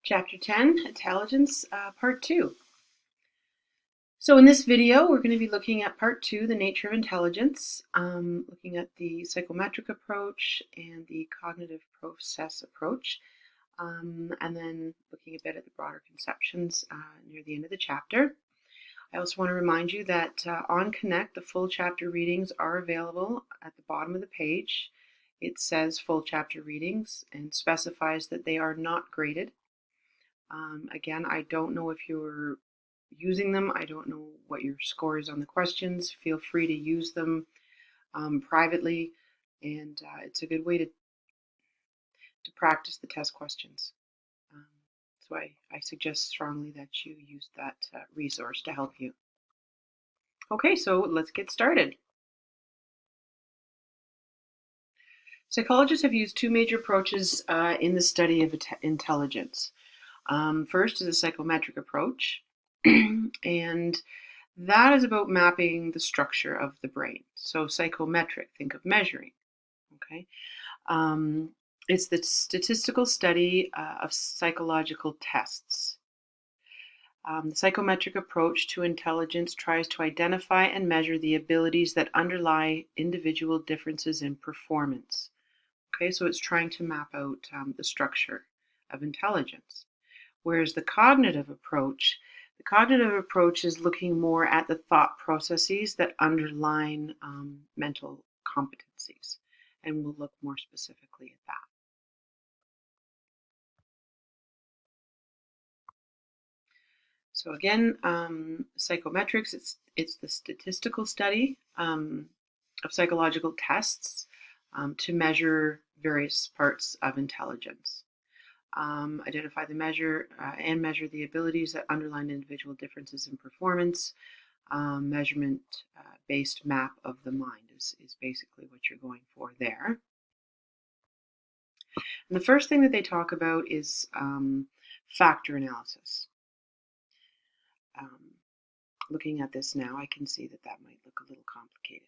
Chapter 10, Intelligence, Part 2. So in this video, we're going to be looking at Part 2, the nature of intelligence, looking at the psychometric approach and the cognitive process approach, and then looking a bit at the broader conceptions near the end of the chapter. I also want to remind you that on Connect, the full chapter readings are available at the bottom of the page. It says full chapter readings and specifies that they are not graded. Again, I don't know if you're using them. I don't know what your score is on the questions. Feel free to use them privately, and it's a good way to practice the test questions. So I suggest strongly that you use that resource to help you. Okay, so let's get started. Psychologists have used two major approaches in the study of intelligence. First is a psychometric approach, and that is about mapping the structure of the brain. So psychometric, think of measuring, okay? It's the statistical study of psychological tests. The psychometric approach to intelligence tries to identify and measure the abilities that underlie individual differences in performance. Okay, so it's trying to map out the structure of intelligence. Whereas the cognitive approach is looking more at the thought processes that underline mental competencies, and we'll look more specifically at that. So again, psychometrics, it's the statistical study of psychological tests to measure various parts of intelligence. Identify the measure and measure the abilities that underline individual differences in performance. Measurement-based map of the mind is basically what you're going for there. And the first thing that they talk about is factor analysis. Looking at this now, I can see that might look a little complicated,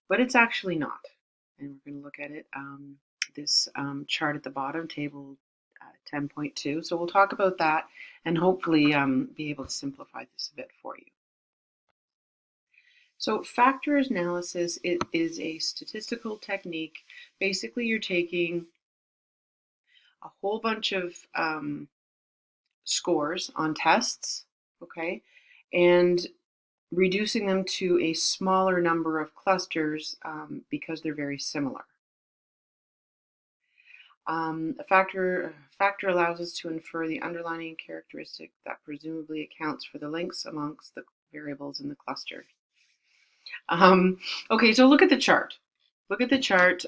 but it's actually not. And we're going to look at it, this chart at the bottom, table 10.2. So we'll talk about that and hopefully be able to simplify this a bit for you. So factor analysis is a statistical technique. Basically, you're taking a whole bunch of scores on tests, okay, and reducing them to a smaller number of clusters because they're very similar. A factor allows us to infer the underlying characteristic that presumably accounts for the links amongst the variables in the cluster. Okay, so look at the chart. Look at the chart,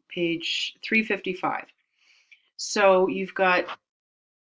page 355. So you've got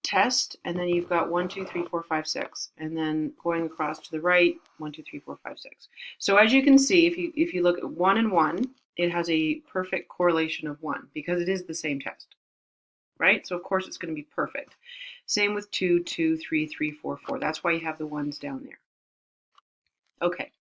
test, and then you've got 1, 2, 3, 4, 5, 6, and then going across to the right, 1, 2, 3, 4, 5, 6. So as you can see, if you look at 1 and 1, it has a perfect correlation of 1 because it is the same test, right? So of course it's going to be perfect. Same with 2, 2, 3, 3, 4, 4. That's why you have the ones down there. Okay,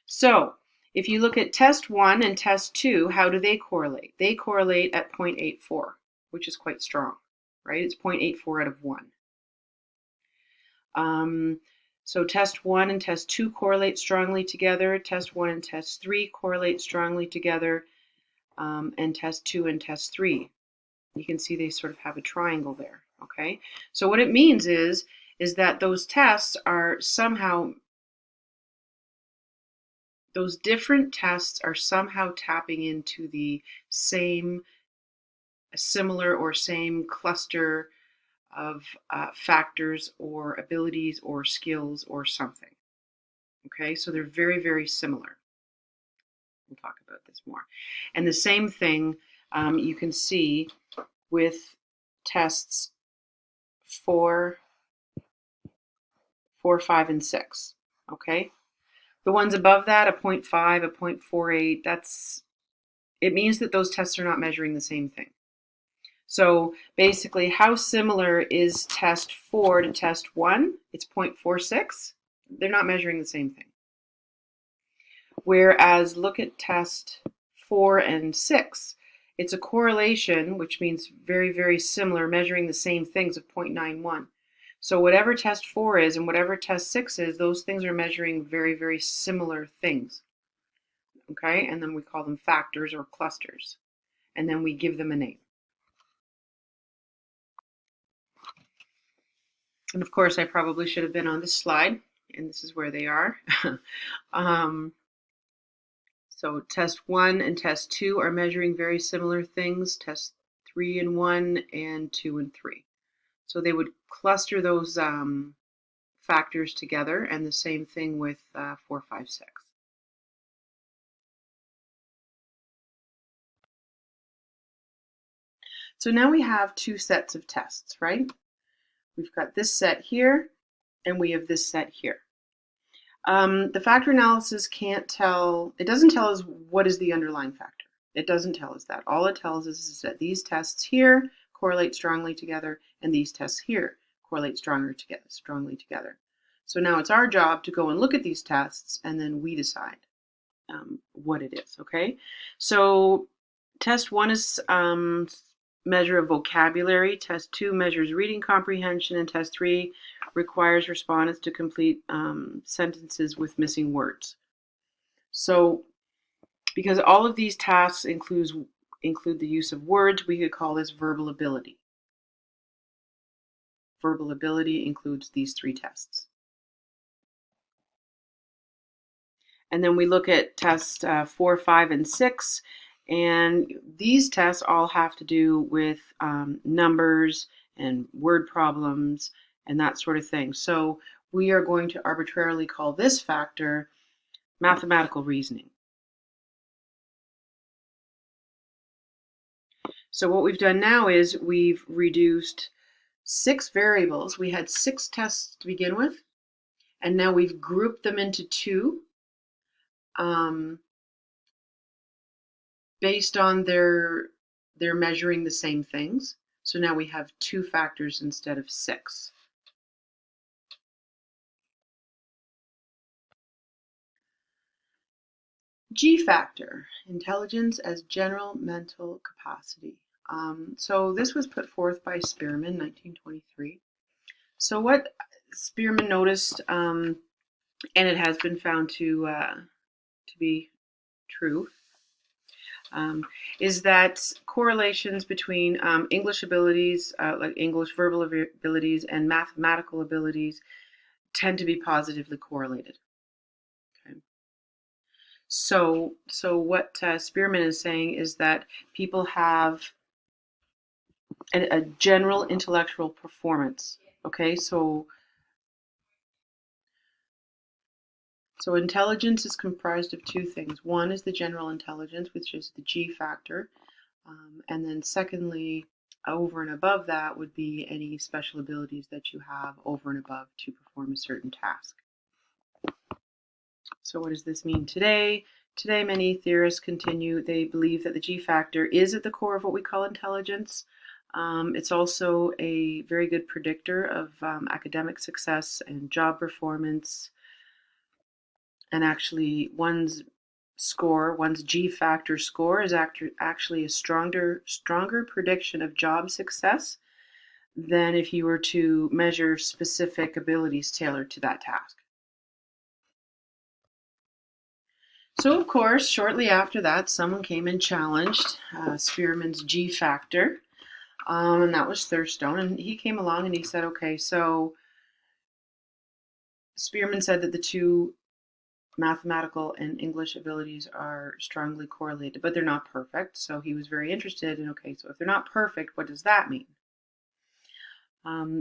so if you look at test 1 and test 2, how do they correlate? They correlate at 0.84, which is quite strong, right? It's 0.84 out of 1. So test 1 and test 2 correlate strongly together. Test 1 and test 3 correlate strongly together. And test 2 and test 3. You can see they sort of have a triangle there, okay? So what it means is that those tests are somehow, those different tests are somehow tapping into the same, similar or same cluster of factors or abilities or skills or something. Okay, so they're very, very similar. We'll talk about this more. And the same thing you can see with tests 4, 5, and 6. Okay, the ones above that, a 0.5, a 0.48, it means that those tests are not measuring the same thing. So basically, how similar is test 4 to test 1? It's 0.46. They're not measuring the same thing. Whereas look at test 4 and 6. It's a correlation, which means very, very similar, measuring the same things of 0.91. So whatever test 4 is and whatever test 6 is, those things are measuring very, very similar things. Okay, and then we call them factors or clusters, and then we give them a name. And of course, I probably should have been on this slide, and this is where they are. So test 1 and test 2 are measuring very similar things, test 3 and 1 and 2 and 3. So they would cluster those factors together, and the same thing with 4, 5, 6. So now we have two sets of tests, right? We've got this set here, and we have this set here. The factor analysis can't tell, it doesn't tell us what is the underlying factor. It doesn't tell us that. All it tells us is that these tests here correlate strongly together, and these tests here correlate strongly together. So now it's our job to go and look at these tests, and then we decide what it is, okay? So test 1 is measure of vocabulary, test 2 measures reading comprehension, and test 3 requires respondents to complete sentences with missing words. So because all of these tasks include the use of words, we could call this verbal ability. Verbal ability includes these 3 tests. And then we look at tests 4, 5, and 6. And these tests all have to do with numbers and word problems and that sort of thing. So we are going to arbitrarily call this factor mathematical reasoning. So what we've done now is we've reduced 6 variables. We had 6 tests to begin with, and now we've grouped them into 2. Based on they're measuring the same things. So now we have 2 factors instead of 6. G factor, intelligence as general mental capacity. So this was put forth by Spearman, 1923. So what Spearman noticed, and it has been found to be true, is that correlations between English abilities, like English verbal abilities, and mathematical abilities tend to be positively correlated. Okay. So what Spearman is saying is that people have a general intellectual performance. Okay, so intelligence is comprised of 2 things. One is the general intelligence, which is the G factor. And then secondly, over and above that would be any special abilities that you have over and above to perform a certain task. So what does this mean today? Today, many theorists they believe that the G factor is at the core of what we call intelligence. It's also a very good predictor of academic success and job performance. And actually, one's G factor score is actually a stronger prediction of job success than if you were to measure specific abilities tailored to that task. So of course, shortly after that, someone came and challenged Spearman's G factor, and that was Thurstone, and he came along and he said, okay, so Spearman said that the 2 mathematical and English abilities are strongly correlated, but they're not perfect. So he was very interested in, okay, so if they're not perfect, what does that mean?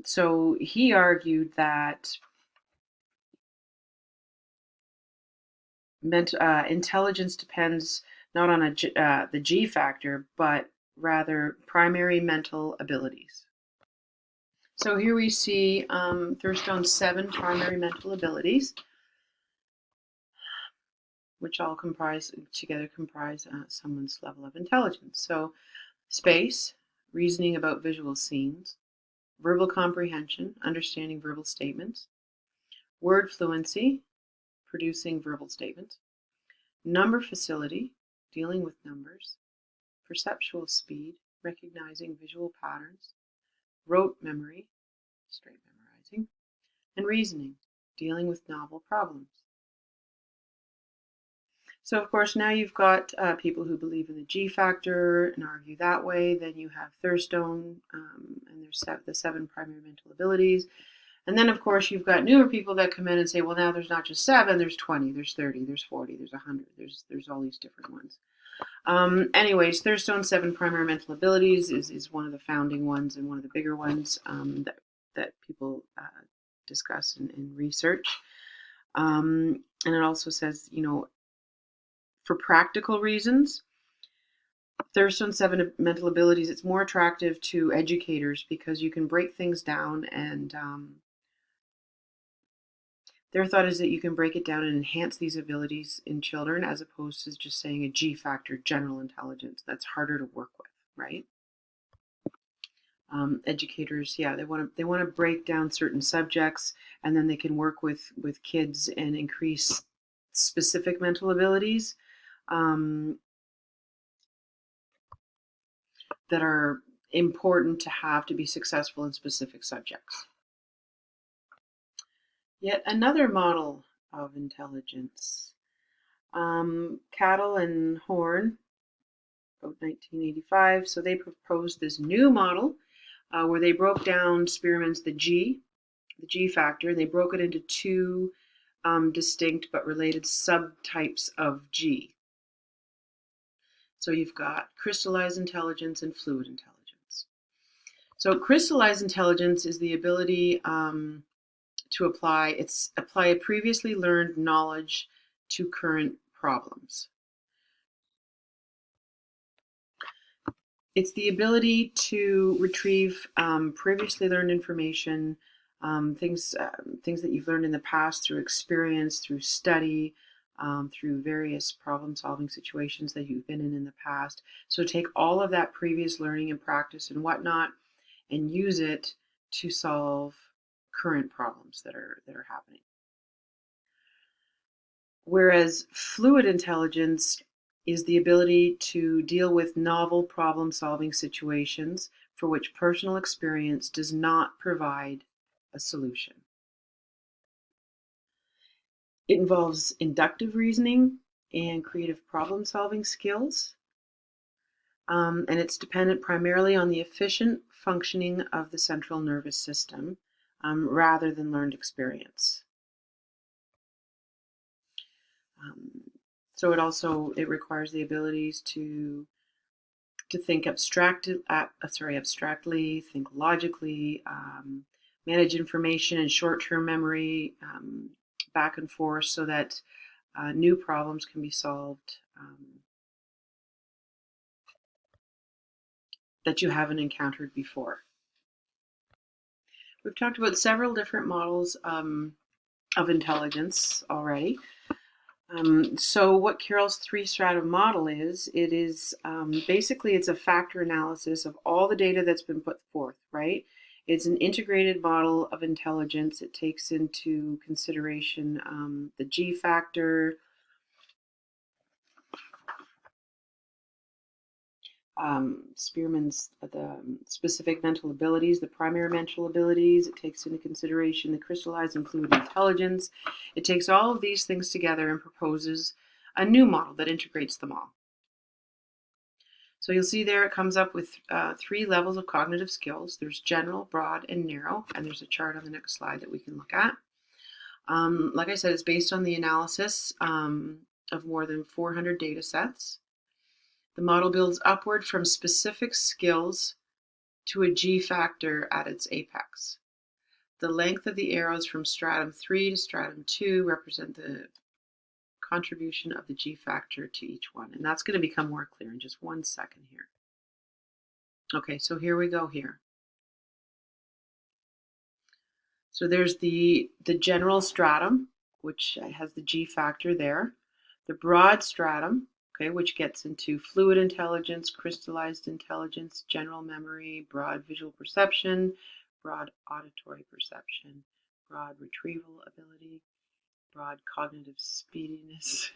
So he argued that intelligence depends not on the G factor, but rather primary mental abilities. So here we see Thurstone's 7 primary mental abilities, which all comprise someone's level of intelligence. So space, reasoning about visual scenes; verbal comprehension, understanding verbal statements; word fluency, producing verbal statements; number facility, dealing with numbers; perceptual speed, recognizing visual patterns, rote memory, straight memorizing, and reasoning, dealing with novel problems. So, of course, now you've got people who believe in the G factor and argue that way. Then you have Thurstone, and there's the 7 primary mental abilities. And then, of course, you've got newer people that come in and say, well, now there's not just 7, there's 20, there's 30, there's 40, there's 100, there's all these different ones. Anyways, Thurstone's 7 primary mental abilities is one of the founding ones and one of the bigger ones that people discuss and research. And it also says, for practical reasons, Thurstone's 7 mental abilities, it's more attractive to educators because you can break things down, and their thought is that you can break it down and enhance these abilities in children as opposed to just saying a G factor, general intelligence. That's harder to work with, right? Educators, yeah, they want to break down certain subjects, and then they can work with kids and increase specific mental abilities that are important to have to be successful in specific subjects. Yet another model of intelligence. Cattle and Horn, about 1985, so they proposed this new model where they broke down Spearman's the G factor, and they broke it into 2 distinct but related subtypes of G. So you've got crystallized intelligence and fluid intelligence. So crystallized intelligence is the ability to apply a previously learned knowledge to current problems. It's the ability to retrieve previously learned information, things that you've learned in the past through experience, through study, through various problem-solving situations that you've been in the past. So take all of that previous learning and practice and whatnot, and use it to solve current problems that are happening. Whereas fluid intelligence is the ability to deal with novel problem-solving situations for which personal experience does not provide a solution. It involves inductive reasoning and creative problem-solving skills, and it's dependent primarily on the efficient functioning of the central nervous system rather than learned experience. So it requires the abilities to think abstractly, think logically, manage information in short-term memory, back and forth, so that new problems can be solved that you haven't encountered before. We've talked about several different models of intelligence already. So what Carroll's 3-strata model is, basically it's a factor analysis of all the data that's been put forth, right? It's an integrated model of intelligence. It takes into consideration the G factor, Spearman's the specific mental abilities, the primary mental abilities. It takes into consideration the crystallized and fluid intelligence. It takes all of these things together and proposes a new model that integrates them all. So you'll see there it comes up with 3 levels of cognitive skills. There's general, broad, and narrow, and there's a chart on the next slide that we can look at. Like I said, it's based on the analysis of more than 400 data sets. The model builds upward from specific skills to a G factor at its apex. The length of the arrows from stratum 3 to stratum 2 represent the contribution of the G factor to each one. And that's going to become more clear in just one second here. Okay, so here we go here. So there's the general stratum, which has the G factor there. The broad stratum, okay, which gets into fluid intelligence, crystallized intelligence, general memory, broad visual perception, broad auditory perception, broad retrieval ability, broad cognitive speediness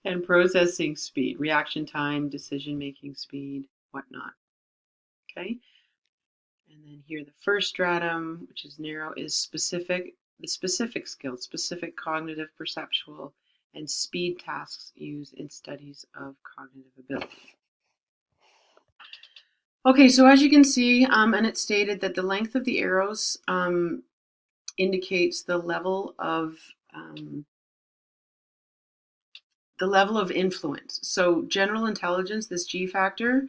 and processing speed, reaction time, decision-making speed, whatnot. Okay? And then here the first stratum, which is narrow, is the specific skills, specific cognitive, perceptual, and speed tasks used in studies of cognitive ability. Okay, so as you can see, and it's stated that the length of the arrows indicates the level of influence. So general intelligence, this G factor,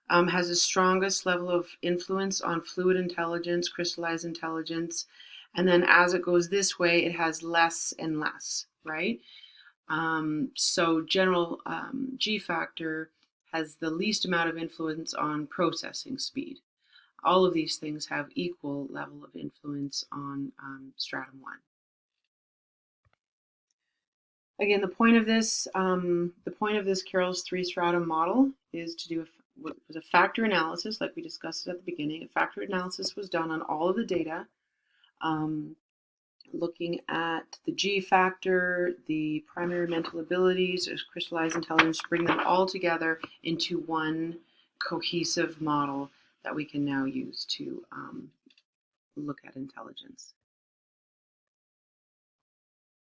has the strongest level of influence on fluid intelligence, crystallized intelligence, and then as it goes this way, it has less and less, right? So general G factor has the least amount of influence on processing speed. All of these things have equal level of influence on stratum 1. Again, the point of this Carroll's 3-stratum model is to do a factor analysis, like we discussed at the beginning. A factor analysis was done on all of the data, looking at the G factor, the primary mental abilities, crystallized intelligence, bring them all together into one cohesive model that we can now use to look at intelligence.